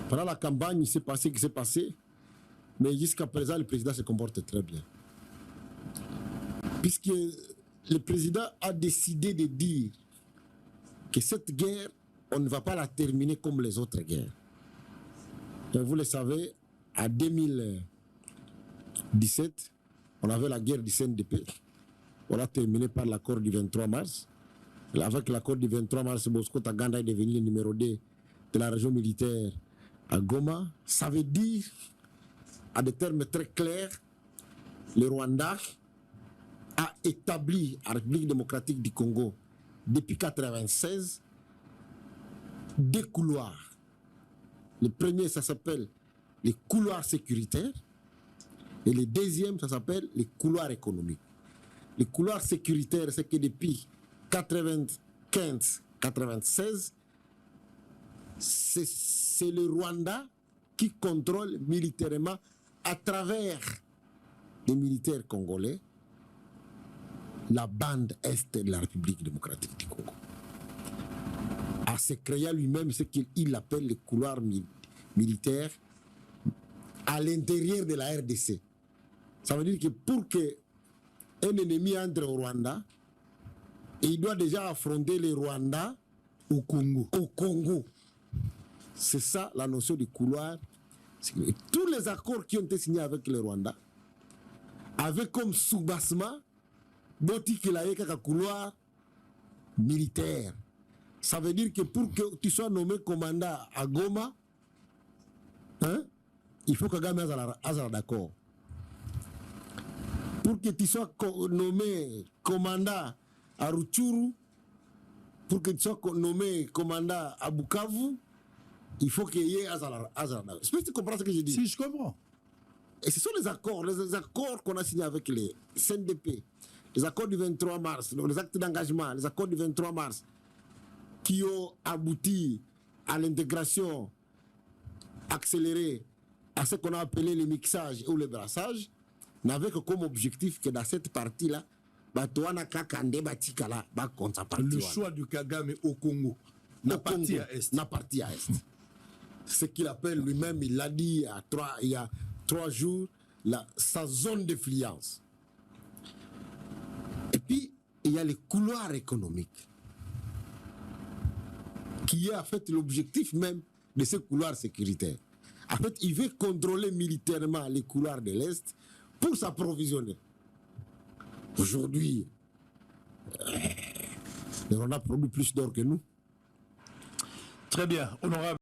Pendant la campagne, il s'est passé ce qui s'est passé, mais jusqu'à présent, le président se comporte très bien. Puisque le président a décidé de dire que cette guerre, on ne va pas la terminer comme les autres guerres. Et vous le savez, en 2017, on avait la guerre du CNDP. On l'a terminé par l'accord du 23 mars. Avec l'accord du 23 mars, Bosco Taganda est devenu le numéro 2 de la région militaire à Goma. Ça veut dire, à des termes très clairs, le Rwanda a établi à la République démocratique du Congo, depuis 1996, des couloirs. Le premier, ça s'appelle les couloirs sécuritaires. Et le deuxième, ça s'appelle les couloirs économiques. Les couloirs sécuritaires, c'est que depuis 1995-1996, c'est le Rwanda qui contrôle militairement à travers les militaires congolais la bande est de la République démocratique du Congo. À se créer lui-même ce qu'il appelle les couloirs militaires à l'intérieur de la RDC. Ça veut dire que pour qu'un ennemi entre au Rwanda, il doit déjà affronter les Rwandais au Congo. C'est ça la notion du couloir. Et tous les accords qui ont été signés avec le Rwanda avaient comme sous-bassement qu'il y ait un couloir militaire. Ça veut dire que pour que tu sois nommé commandant à Goma, hein, il faut que Gama soit d'accord. Pour que tu sois nommé commandant à Rutshuru, pour que tu sois nommé commandant à Bukavu, il faut qu'il y ait Azar. Est-ce que tu comprends ce que je dis? Si, je comprends. Et ce sont les accords qu'on a signés avec les CNDP, les accords du 23 mars, les actes d'engagement, les accords du 23 mars, qui ont abouti à l'intégration accélérée à ce qu'on a appelé le mixage ou le brassage, n'avaient que comme objectif que dans cette partie-là, le choix du Kagame au Congo, la partie à Est. La partie à Est. Ce qu'il appelle lui-même, il l'a dit il y a 3 jours, sa zone d'influence. Et puis, il y a les couloirs économiques, qui est en fait l'objectif même de ce couloir sécuritaire. En fait, il veut contrôler militairement les couloirs de l'Est pour s'approvisionner. Aujourd'hui, on a produit plus d'or que nous. Très bien, honorable.